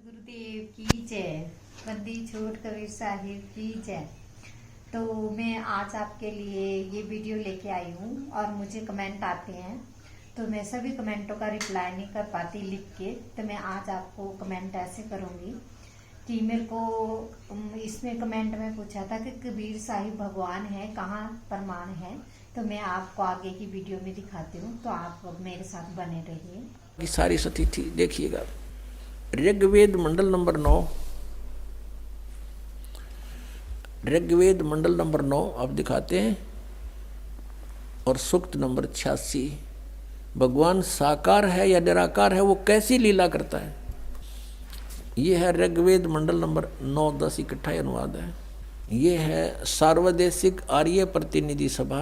गुरुदेव की जय। बंदी छोड़ कबीर साहिब की जय। तो मैं आज आपके लिए ये वीडियो लेके आई हूँ और मुझे कमेंट आते हैं तो मैं सभी कमेंटों का रिप्लाई नहीं कर पाती लिख के। तो मैं आज आपको कमेंट ऐसे करूँगी कि मेरे को इसमें कमेंट में पूछा था कि कबीर साहिब भगवान है, कहाँ प्रमाण है। तो मैं आपको आगे की वीडियो में दिखाती हूँ, तो आप मेरे साथ बने रहिए। सारी स्थिति देखिएगा। ऋग्वेद मंडल नंबर 9, ऋग्वेद मंडल नंबर 9 आप दिखाते हैं और सूक्त नंबर 86। भगवान साकार है या निराकार है, वो कैसी लीला करता है। ये है ऋग्वेद मंडल नंबर 9, 10 इकट्ठा अनुवाद है। ये है सार्वदेशिक आर्य प्रतिनिधि सभा,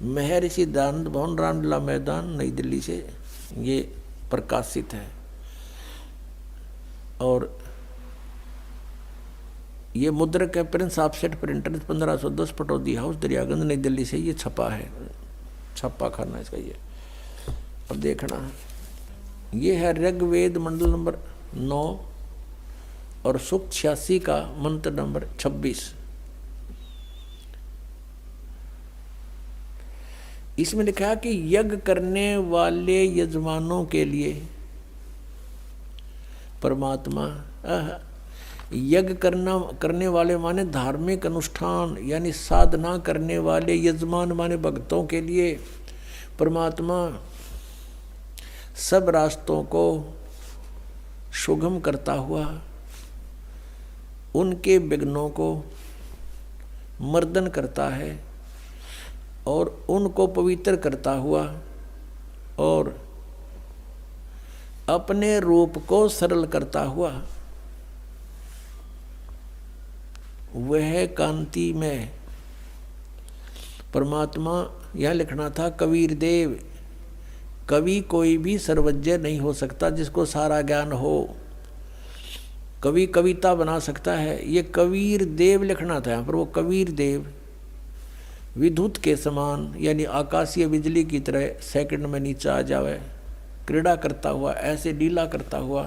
महर्षि दयानंद भवन, रामलीला मैदान, नई दिल्ली से ये प्रकाशित है। और ये मुद्रक है Prince offset printer 1510 Pataudi house Daryaganj नई दिल्ली से ये छपा है, छपा खाना इसका ये। अब देखना, ये है ऋग्वेद मंडल नंबर 9 और सूक्त 86 का मंत्र नंबर 26। इसमें लिखा है कि यज्ञ करने वाले यजमानों के लिए परमात्मा, यज्ञ करने वाले माने धार्मिक अनुष्ठान यानी साधना करने वाले यजमान माने भक्तों के लिए परमात्मा सब रास्तों को सुगम करता हुआ उनके विघ्नों को मर्दन करता है और उनको पवित्र करता हुआ और अपने रूप को सरल करता हुआ वह कांति में परमात्मा। यह लिखना था कबीर देव। कवि कोई भी सर्वज्ञ नहीं हो सकता जिसको सारा ज्ञान हो। कवि कविता बना सकता है, ये कबीर देव लिखना था यहाँ पर। वो कबीर देव विद्युत के समान यानी आकाशीय बिजली की तरह सेकंड में नीचे आ जावे, क्रीड़ा करता हुआ, ऐसे लीला करता हुआ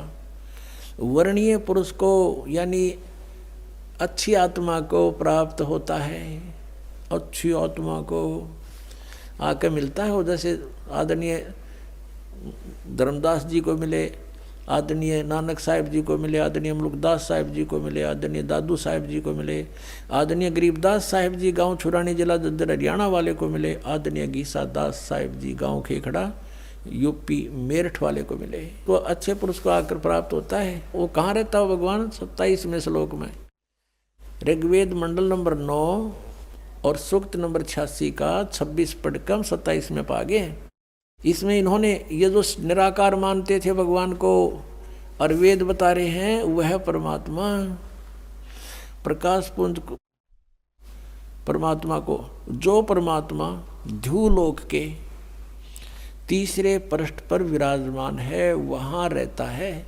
वर्णीय पुरुष को यानी अच्छी आत्मा को प्राप्त होता है। अच्छी आत्मा को आके मिलता है। वो जैसे आदरणीय धर्मदास जी को मिले, आदरणीय नानक साहिब जी को मिले, आदरणीय मुल्कदास साहिब जी को मिले, आदरणीय दादू साहिब जी को मिले, आदरणीय गरीबदास साहिब जी गांव छुरानी जिला दद्दर हरियाणा वाले को मिले, आदरणीय गीसा दास साहिब जी गांव खेखड़ा यूपी मेरठ वाले को मिले। तो अच्छे पुरुष को आकर प्राप्त होता है। वो कहाँ रहता है भगवान? 27वें श्लोक में ऋग्वेद मंडल नंबर 9 और सूक्त नंबर 86 का 26 पढ़कर 27 में पा गए। इसमें इन्होंने ये जो निराकार मानते थे भगवान को और वेद बता रहे हैं वह परमात्मा प्रकाश पुंज को, परमात्मा को, जो परमात्मा ध्युलोक के तीसरे पृष्ठ पर विराजमान है वहाँ रहता है।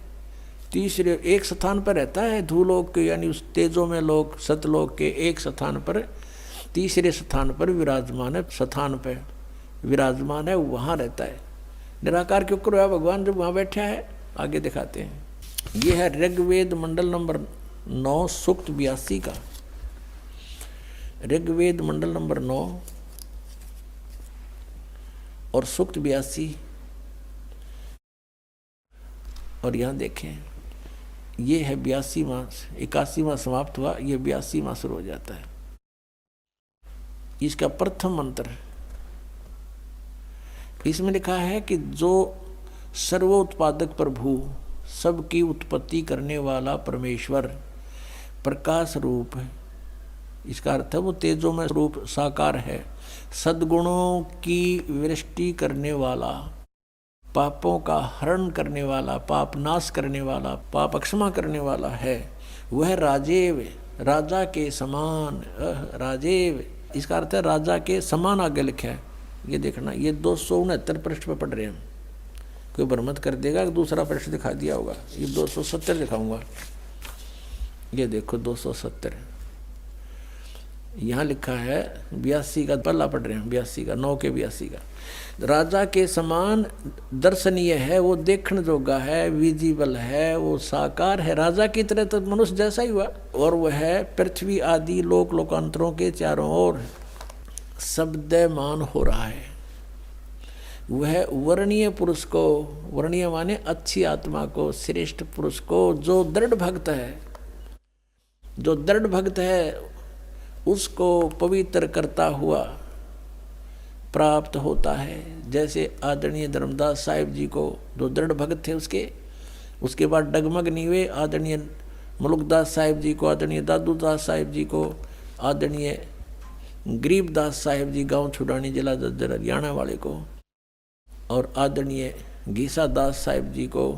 तीसरे एक स्थान पर रहता है धूलोक के यानी उस तेजो में लोक सतलोक के एक स्थान पर, तीसरे स्थान पर विराजमान है, स्थान पर विराजमान है, वहाँ रहता है। निराकार क्यों करो है भगवान जब वहाँ बैठा है? आगे दिखाते हैं। ये है ऋग्वेद मंडल नंबर 9 सूक्त 82 का। ऋग्वेद मंडल नंबर 9 और सूक्त 82। और यहाँ देखें, ये है 82वां, 81वां समाप्त हुआ, ये 82वां शुरू हो जाता है। इसका प्रथम मंत्र, इसमें लिखा है कि जो सर्वोत्पादक प्रभु, सबकी उत्पत्ति करने वाला परमेश्वर प्रकाश रूप है। इसका अर्थ है वो तेजो में रूप साकार है, सद्गुणों की वृष्टि करने वाला, पापों का हरण करने वाला, पाप नाश करने वाला, पाप क्षमा करने वाला है। वह राजेव, राजा के समान, राजेव इसका अर्थ है राजा के समान। आगे लिखा है, ये देखना, ये 269 पृष्ठ पर पढ़ रहे हैं। कोई भ्रमत कर देगा कि दूसरा पृष्ठ दिखा दिया होगा। ये 270 दिखाऊंगा। ये देखो 270, यहाँ लिखा है 82 का, पल्ला पढ़ रहे हैं 82 का, 9 के 82 का। राजा के समान दर्शनीय है, वो देखने जोगा है, विजिबल है, वो साकार है, राजा की तरह तो मनुष्य जैसा ही हुआ। और वह पृथ्वी आदि लोक लोकांतरों के चारों ओर शब्दमान हो रहा है। वह वर्णीय पुरुष को, वर्णीय माने अच्छी आत्मा को, श्रेष्ठ पुरुष को, जो दृढ़ भक्त है, जो दृढ़ भक्त है उसको पवित्र करता हुआ प्राप्त होता है। जैसे आदरणीय धर्मदास साहिब जी को, जो दृढ़ भक्त थे, उसके बाद डगमग नहीं हुए। आदरणीय मुलुकदास साहिब जी को, आदरणीय दादूदास साहिब जी को, आदरणीय गरीबदास साहिब जी गांव छुड़ानी जिला जज्जर हरियाणा वाले को, और आदरणीय गीसा दास साहिब जी को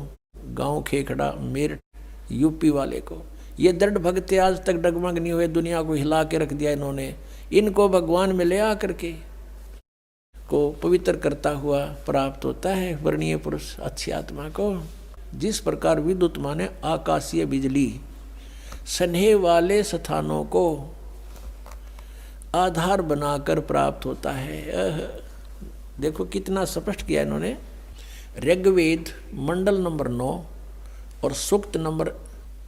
गांव खेखड़ा मेरठ यूपी वाले को। ये दृढ़ भक्त आज तक डगमग नहीं हुए, दुनिया को हिला के रख दिया इन्होंने। इनको भगवान में ले आकर के को पवित्र करता हुआ प्राप्त होता है वर्णीय पुरुष, अच्छी आत्मा को। जिस प्रकार विद्युत माने आकाशीय बिजली स्नेह वाले स्थानों को आधार बनाकर प्राप्त होता है। देखो कितना स्पष्ट किया इन्होंने। ऋग्वेद मंडल नंबर 9 और सूक्त नंबर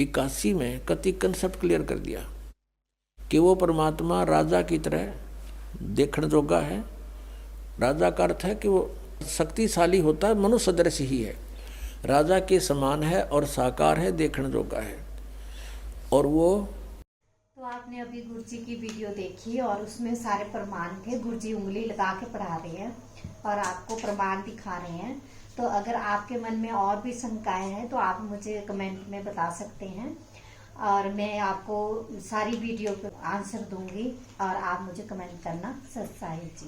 81 में कति कंसेप्ट क्लियर कर दिया कि वो परमात्मा राजा की तरह देखने जोगा है। राजा का अर्थ है कि वो शक्तिशाली होता है, मनुष्य सदृश ही है, राजा के समान है और साकार है, देखने जोगा है। और वो तो आपने अभी गुरुजी की वीडियो देखी और उसमें सारे प्रमाण थे। गुरुजी उंगली लगा के पढ़ा रहे हैं और आपको प्रमाण दिखा रहे हैं। तो अगर आपके मन में और भी शंकाएं हैं तो आप मुझे कमेंट में बता सकते हैं और मैं आपको सारी वीडियो पे आंसर दूंगी और आप मुझे कमेंट करना। सत साहिब जी।